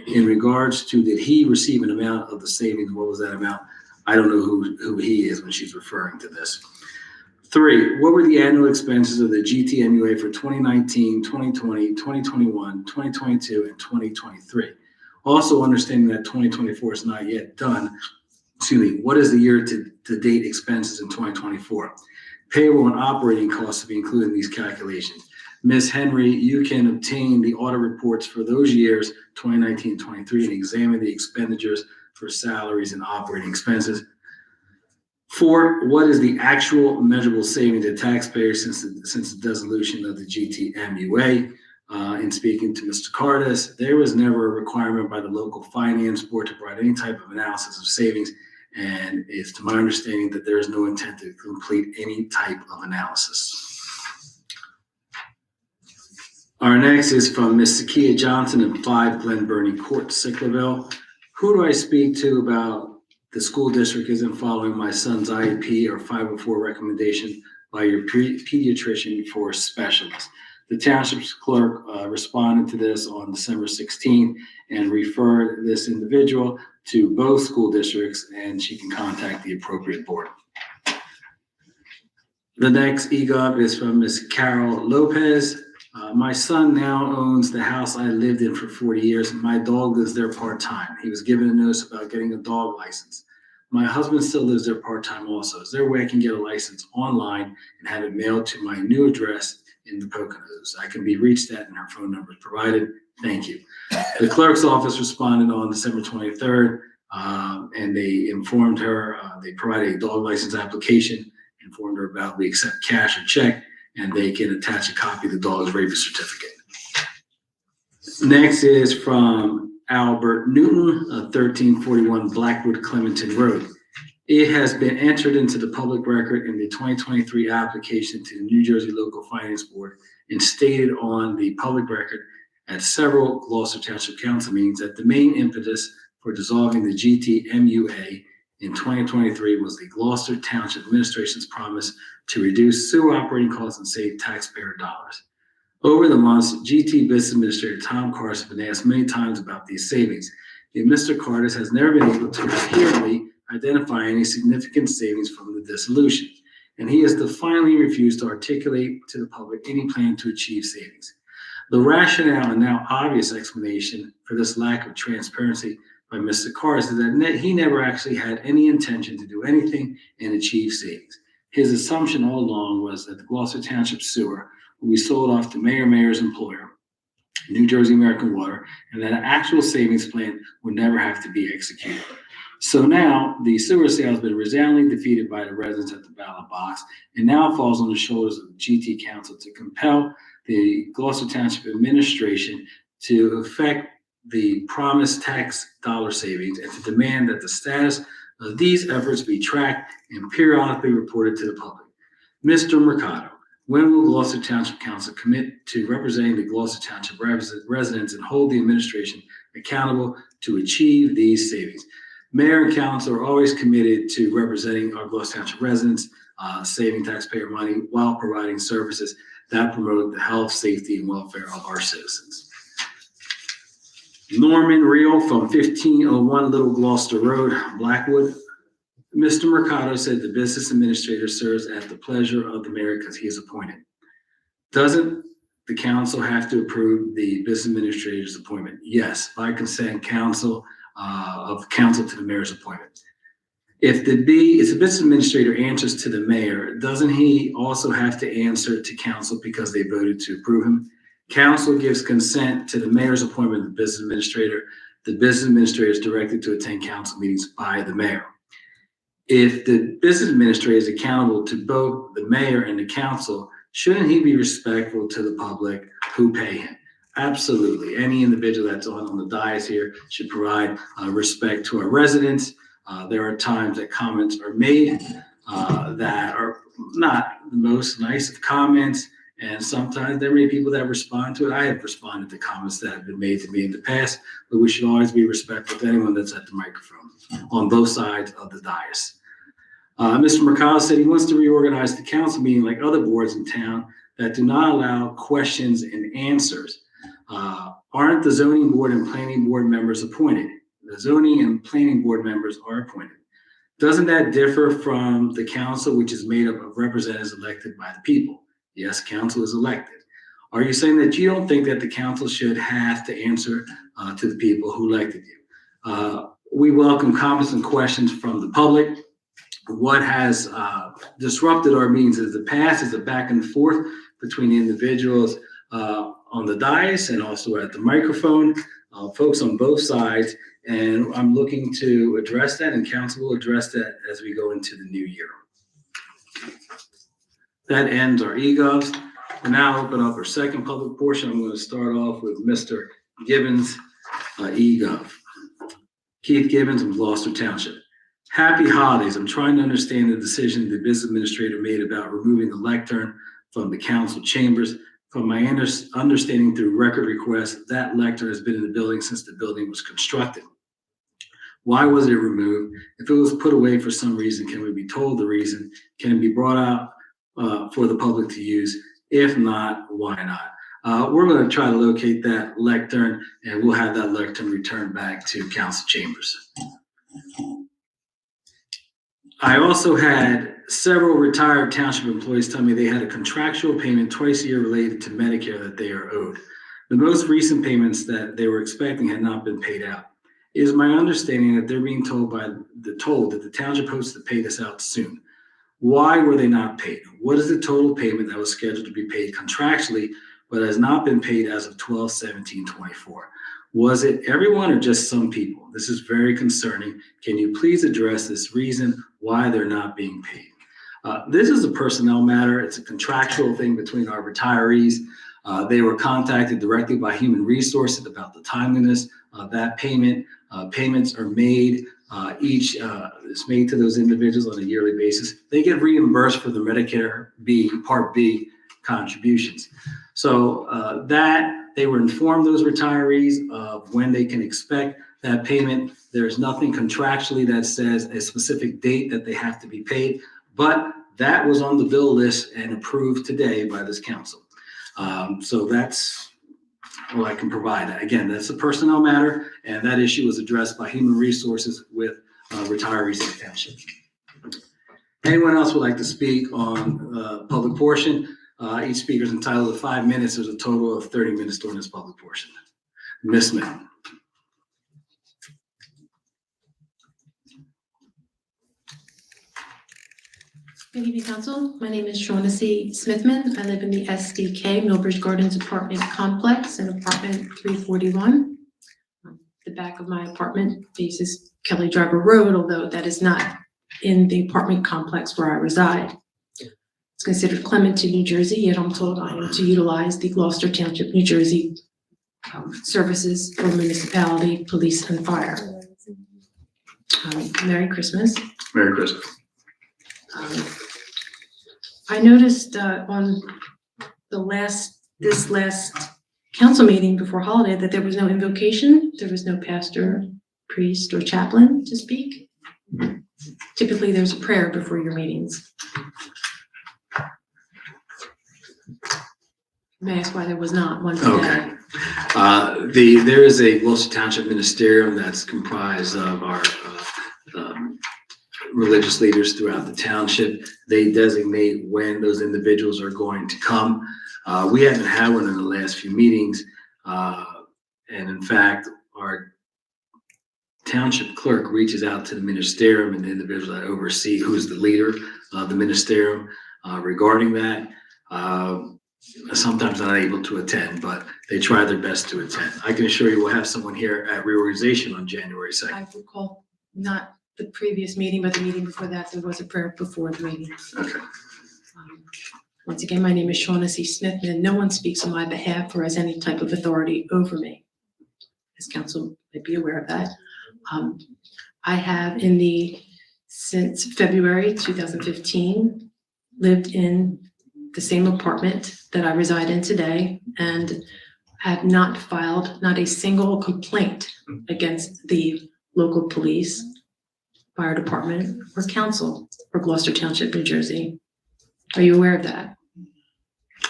In regards to did he receive an amount of the savings, what was that amount? I don't know who he is when she's referring to this. 3, what were the annual expenses of the GTMUA for 2019, 2020, 2021, 2022, and 2023? Also understanding that 2024 is not yet done, what is the year to date expenses in 2024? Payroll and operating costs to be included in these calculations. Ms. Henry, you can obtain the audit reports for those years, 2019 and 23, and examine the expenditures for salaries and operating expenses. 4, what is the actual measurable saving to taxpayers since the dissolution of the GTMUA? In speaking to Mr. Cardis, there was never a requirement by the local finance board to provide any type of analysis of savings, and it's to my understanding that there is no intent to complete any type of analysis. Our next is from Ms. Sakia Johnson of 5 Glen Burnie Court, Sicklerville. Who do I speak to about the school district isn't following my son's IEP or 504 recommendation by your pediatrician for specialists? The township's clerk responded to this on December 16th and referred this individual to both school districts, and she can contact the appropriate board. The next EGOB is from Ms. Carol Lopez. My son now owns the house I lived in for 40 years. My dog lives there part-time. He was given a notice about getting a dog license. My husband still lives there part-time also. Is there a way I can get a license online and have it mailed to my new address in the Poconos? I can be reached at and her phone number is provided. Thank you. The clerk's office responded on December 23rd, and they informed her, they provided a dog license application, informed her about we accept cash or check, and they can attach a copy of the dog's rabies certificate. Next is from Albert Newton, 1341 Blackwood Clementon Road. It has been entered into the public record in the 2023 application to the New Jersey Local Finance Board and stated on the public record at several Gloucester Township Council meetings that the main impetus for dissolving the GTMUA in 2023 was the Gloucester Township Administration's promise to reduce sewer operating costs and save taxpayer dollars. Over the months, GT Business Administrator Tom Cardis has been asked many times about these savings. Yet Mr. Cardis has never been able to repeatedly identify any significant savings from the dissolution, and he has defiantly refused to articulate to the public any plan to achieve savings. The rationale and now obvious explanation for this lack of transparency by Mr. Cardis is that he never actually had any intention to do anything and achieve savings. His assumption all along was that the Gloucester Township sewer will be sold off to Mayor's employer, New Jersey American Water, and that an actual savings plan would never have to be executed. So now the sewer sale has been resoundingly defeated by the residents at the ballot box, and now falls on the shoulders of the GT Council to compel the Gloucester Township administration to effect the promised tax dollar savings and to demand that the status of these efforts be tracked and periodically reported to the public. Mr. Mercado, when will Gloucester Township Council commit to representing the Gloucester Township residents and hold the administration accountable to achieve these savings? Mayor and council are always committed to representing our Gloucester Township residents, saving taxpayer money while providing services that promote the health, safety, and welfare of our citizens. Norman Reel from 1501 Little Gloucester Road, Blackwood. Mr. Mercado said the business administrator serves at the pleasure of the mayor because he is appointed. Doesn't the council have to approve the business administrator's appointment? Yes, by consent council of council to the mayor's appointment. If the business administrator answers to the mayor, doesn't he also have to answer to council because they voted to approve him? Council gives consent to the mayor's appointment of the business administrator. The business administrator is directed to attend council meetings by the mayor. If the business administrator is accountable to both the mayor and the council, shouldn't he be respectful to the public who pay him? Absolutely. Any individual that's on the dais here should provide respect to our residents. There are times that comments are made that are not the most nice of comments, and sometimes there may be people that respond to it. I have responded to comments that have been made to me in the past, but we should always be respectful to anyone that's at the microphone on both sides of the dais. Mr. Mercado said he wants to reorganize the council meeting like other boards in town that do not allow questions and answers. Aren't the zoning board and planning board members appointed? The zoning and planning board members are appointed. Doesn't that differ from the council, which is made up of representatives elected by the people? Yes, council is elected. Are you saying that you don't think that the council should have to answer to the people who elected you? We welcome comments and questions from the public. what has disrupted our meetings in the past is the back and forth between the individuals on the dais and also at the microphone, folks on both sides. And I'm looking to address that, and council will address that as we go into the new year. That ends our EGOVs. We'll now open up our second public portion. I'm going to start off with Mr. Gibbons, EGOV. Keith Gibbons of Gloucester Township. Happy holidays. I'm trying to understand the decision the business administrator made about removing the lectern from the council chambers. From my understanding through record requests, that lectern has been in the building since the building was constructed. Why was it removed? If it was put away for some reason, can we be told the reason? Can it be brought out for the public to use? If not, why not? We're going to try to locate that lectern, and we'll have that lectern returned back to council chambers. I also had several retired township employees tell me they had a contractual payment twice a year related to Medicare that they are owed. The most recent payments that they were expecting had not been paid out. It is my understanding that they're being told that the township hopes to pay this out soon. Why were they not paid? What is the total payment that was scheduled to be paid contractually but has not been paid as of 12/17/24? Was it everyone or just some people? This is very concerning. Can you please address this reason why they're not being paid? This is a personnel matter. It's a contractual thing between our retirees. They were contacted directly by Human Resources about the timeliness of that payment. Payments are made. Each is made to those individuals on a yearly basis. They get reimbursed for the Medicare Part B contributions. So that they were informed, those retirees, of when they can expect that payment. There's nothing contractually that says a specific date that they have to be paid, but that was on the bill list and approved today by this council. So that's all I can provide. Again, that's a personnel matter, and that issue was addressed by Human Resources with retirees in the township. Anyone else would like to speak on public portion? Each speaker is entitled to 5 minutes. There's a total of 30 minutes during this public portion. Ms. Smith. Good evening, Council. My name is Shaughnessy Smithman. I live in the SDK Millbridge Gardens apartment complex in apartment 341. The back of my apartment faces Kelly Driver Road, although that is not in the apartment complex where I reside. It's considered clement to New Jersey, yet I'm told I am to utilize the Gloucester Township, New Jersey services for municipality, police, and fire. Merry Christmas. Merry Christmas. I noticed on this last council meeting before holiday that there was no invocation. There was no pastor, priest, or chaplain to speak. Typically, there's a prayer before your meetings. May I ask why there was not one today? Okay. There is a Gloucester Township ministerium that's comprised of our religious leaders throughout the township. They designate when those individuals are going to come. We haven't had one in the last few meetings. And in fact, our township clerk reaches out to the ministerium and the individual that oversee, who's the leader of the ministerium, regarding that. Sometimes not able to attend, but they try their best to attend. I can assure you we'll have someone here at reorganization on January 2nd. I recall not the previous meeting, but the meeting before that, there was a prayer before the meeting. Okay. Once again, my name is Shaughnessy Smithman, and no one speaks on my behalf or has any type of authority over me. As council might be aware of that. I have since February 2015, lived in the same apartment that I reside in today and have not filed not a single complaint against the local police, fire department, or council for Gloucester Township, New Jersey. Are you aware of that?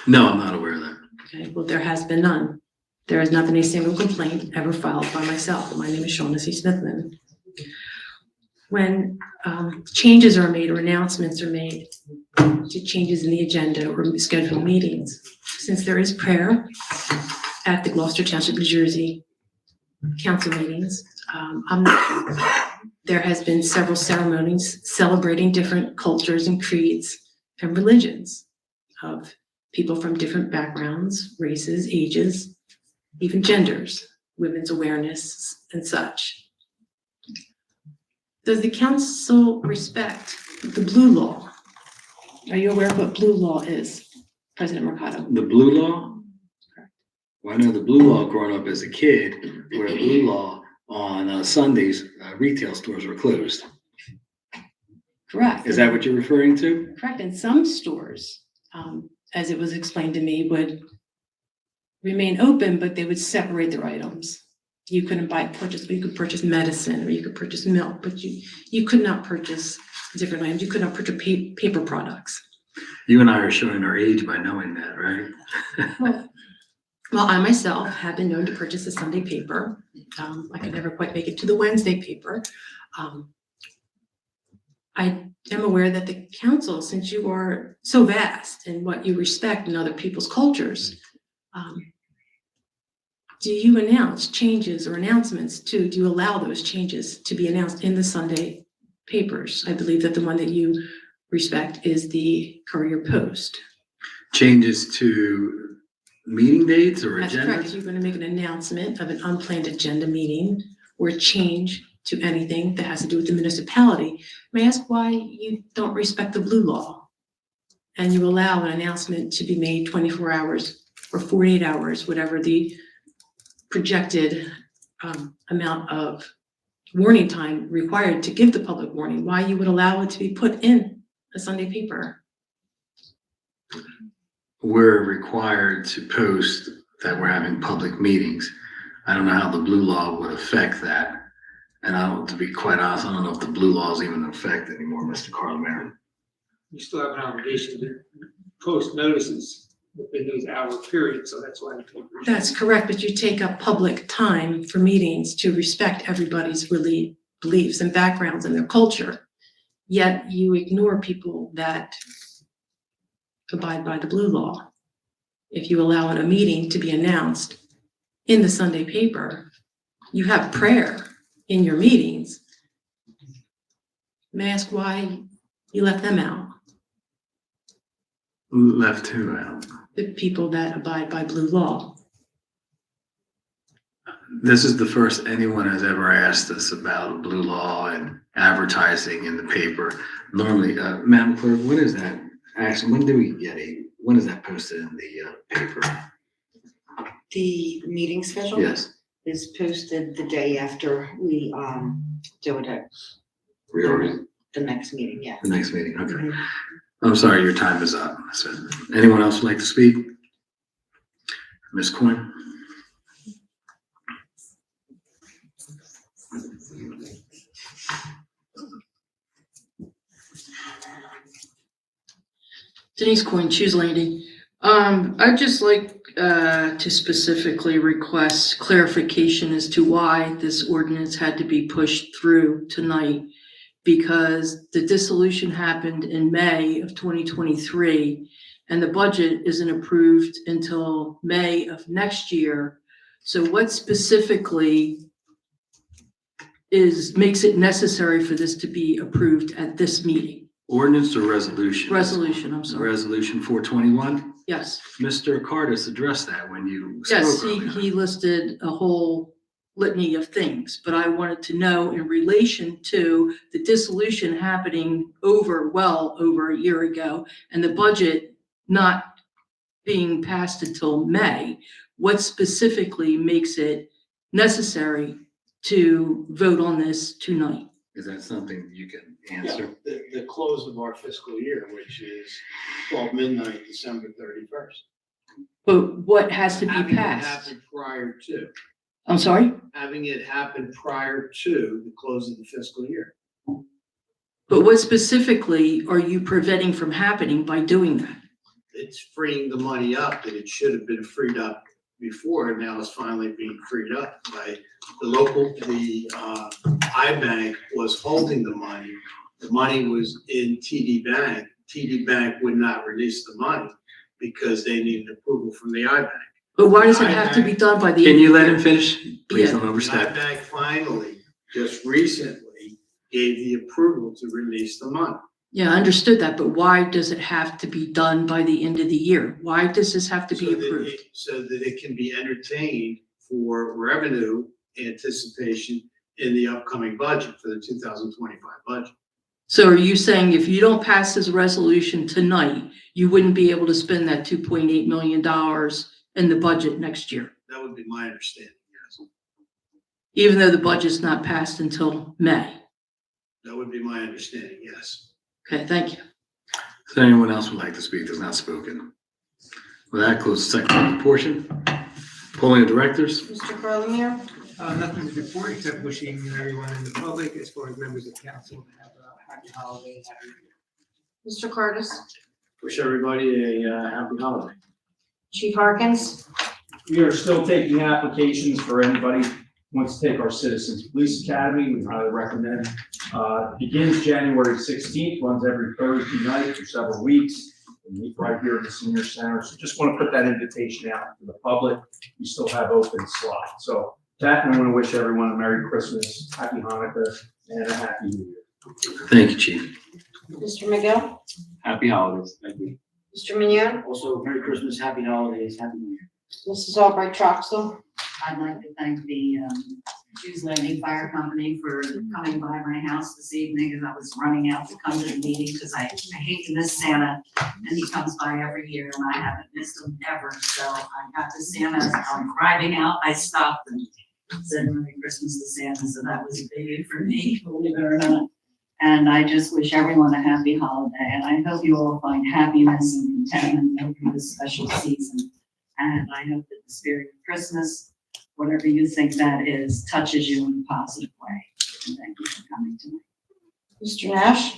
No, I'm not aware of that. Okay, well, there has been none. There has not been a single complaint ever filed by myself. My name is Shaughnessy Smithman. When changes are made or announcements are made to changes in the agenda or scheduled meetings, since there is prayer at the Gloucester Township, New Jersey council meetings. There has been several ceremonies celebrating different cultures and creeds and religions of people from different backgrounds, races, ages, even genders, women's awareness and such. Does the council respect the blue law? Are you aware of what blue law is, President Mercado? The blue law? Well, I know the blue law growing up as a kid, where blue law on Sundays, retail stores were closed. Correct. Is that what you're referring to? Correct. And some stores, as it was explained to me, would remain open, but they would separate their items. You couldn't you could purchase medicine or you could purchase milk, but you could not purchase different items. You could not purchase paper products. You and I are showing our age by knowing that, right? Well, I myself have been known to purchase a Sunday paper. I could never quite make it to the Wednesday paper. I am aware that the council, since you are so vast in what you respect in other people's cultures, do you announce changes or announcements do you allow those changes to be announced in the Sunday papers? I believe that the one that you respect is the Courier Post. Changes to meeting dates or That's correct. If agendas? you're going to make an announcement of an unplanned agenda meeting or a change to anything that has to do with the municipality, may I ask why you don't respect the blue law and you allow an announcement to be made 24 hours or 48 hours, whatever the projected amount of warning time required to give the public warning, why you would allow it to be put in a Sunday paper? We're required to post that we're having public meetings. I don't know how the blue law would affect that. And to be quite honest, I don't know if the blue law is even in effect anymore, Mr. Carlamarin. You still have an obligation to post notices within those hour periods, so that's why the paper. That's correct, but you take up public time for meetings to respect everybody's beliefs and backgrounds and their culture. Yet you ignore people that abide by the blue law. If you allow a meeting to be announced in the Sunday paper, you have prayer in your meetings. May I ask why you left them out? Left who out? The people that abide by blue law. This is the first anyone has ever asked us about blue law and advertising in the paper. Normally, Madam Clerk, when is that? Actually, when is that posted in the paper? The meeting schedule Yes. is posted the day after we do it at Reorg, the next meeting, yeah. the next meeting, okay. Mhm. I'm sorry, your time is up. So, anyone else would like to speak? Ms. Quinn? Denise Coyne, Shoes Landing. I'd just like to specifically request clarification as to why this ordinance had to be pushed through tonight, because the dissolution happened in May of 2023, and the budget isn't approved until May of next year. So what specifically makes it necessary for this to be approved at this meeting? Ordinance or resolution? Resolution, I'm sorry. Resolution 421? Yes. Mr. Cardis addressed that when you Yes, spoke earlier. he listed a whole litany of things, but I wanted to know in relation to the dissolution happening over a year ago and the budget not being passed until May, what specifically makes it necessary to vote on this tonight? Is that something you can answer? The close of our fiscal year, which is 12 midnight, December 31st. But what has to be Having it passed? happen prior to, I'm sorry? having it happen prior to the close of the fiscal year. But what specifically are you preventing from happening by doing that? It's freeing the money up that it should have been freed up before, and now it's finally being freed up by the iBank was holding the money. The money was in TD Bank. TD Bank would not release the money because they needed approval from the iBank. But why does it have to be done by the? Can you let him finish? Please Yeah. don't overstep. IMAG finally, just recently, gave the approval to release the money. Yeah, I understood that, but why does it have to be done by the end of the year? Why does this have to be approved? So that it can be entertained for revenue anticipation in the upcoming budget for the 2025 budget. So are you saying if you don't pass this resolution tonight, you wouldn't be able to spend that $2.8 million in the budget next year? That would be my understanding, yes. Even though the budget's not passed until May? That would be my understanding, yes. Okay, thank you. Is there anyone else who would like to speak that's not spoken? With that, close the second portion. Polling of directors. Mr. Carlemere? Nothing to report except wishing everyone in the public, as far as members of council, to have a happy holiday, happy New Year. Mr. Curtis? Wish everybody a happy holiday. Chief Harkins? We are still taking applications for anybody who wants to take our Citizens Police Academy. We highly recommend. Begins January 16th, runs every Thursday night for several weeks. We meet right here at the Senior Center. So just want to put that invitation out to the public. We still have open slots. So that, and I want to wish everyone a Merry Christmas, Happy Hanukkah, and a Happy New Year. Thank you, Chief. Mr. McGill? Happy holidays, thank you. Mr. Mignon? Also, Merry Christmas, Happy Holidays, Happy New Year. Mrs. Albright Troxel? I'd like to thank the Hughes Landing Fire Company for coming by my house this evening as I was running out to come to the meeting because I hate to miss Santa, and he comes by every year and I haven't missed him ever. So I got to Santa, I'm driving out, I stopped and said Merry Christmas to Santa, so that was a biggie for me, believe it or not. And I just wish everyone a happy holiday, and I hope you all find happiness and contentment over this special season. And I hope that the spirit of Christmas, whatever you think that is, touches you in a positive way. And thank you for coming tonight. Mr. Nash?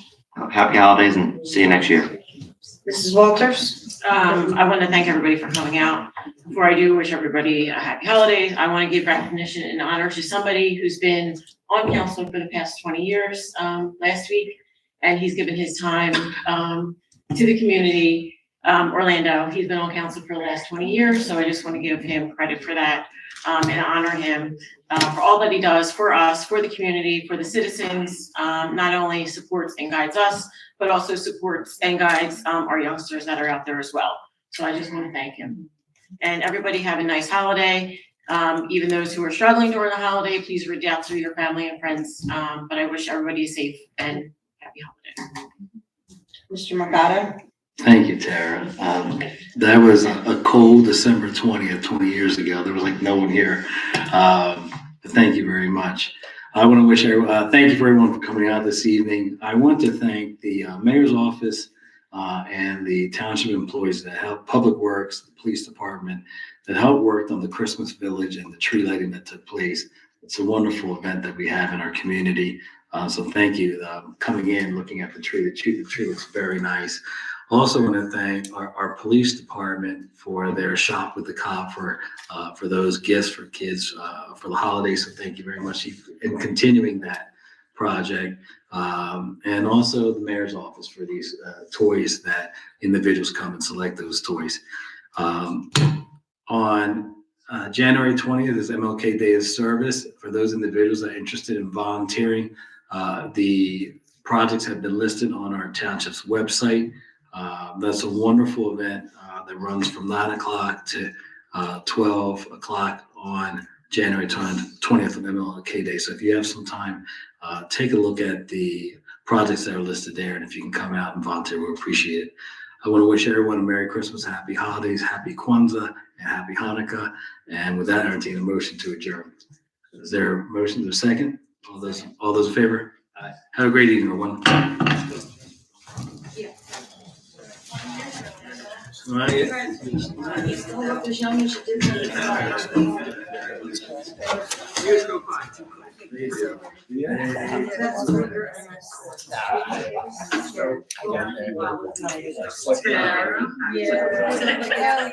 Happy holidays and see you next year. Mrs. Walters? I want to thank everybody for coming out. Before I do wish everybody a happy holiday, I want to give recognition and honor to somebody who's been on council for the past 20 years, last week, and he's given his time to the community. Orlando, he's been on council for the last 20 years, so I just want to give him credit for that and honor him for all that he does for us, for the community, for the citizens. Not only supports and guides us, but also supports and guides our youngsters that are out there as well. So I just want to thank him. And everybody have a nice holiday. Even those who are struggling during the holiday, please reach out to your family and friends. But I wish everybody a safe and happy holiday. Mr. Mercado? Thank you, Tara. That was a cold December 20th, 20 years ago. There was like no one here. But thank you very much. I want to wish everyone, thank you for everyone for coming out this evening. I want to thank the mayor's office and the township employees that helped, Public Works, the police department, that helped work on the Christmas village and the tree lighting that took place. It's a wonderful event that we have in our community. So thank you coming in, looking at the tree. The tree looks very nice. Also want to thank our police department for their shop with the cop for those gifts for kids for the holidays. So thank you very much in continuing that project. And also the mayor's office for these toys that individuals come and select those toys. On January 20th is MLK Day of Service. For those individuals that are interested in volunteering, the projects have been listed on our township's website. That's a wonderful event that runs from 9 o'clock to 12 o'clock on January 20th of MLK Day. So if you have some time, take a look at the projects that are listed there. And if you can come out and volunteer, we'll appreciate it. I want to wish everyone a Merry Christmas, Happy Holidays, Happy Kwanzaa, and Happy Hanukkah. And with that, I entertain a motion to adjourn. Is there a motion to a second? All those in favor? Aye. Have a great evening, everyone. All right. Yeah.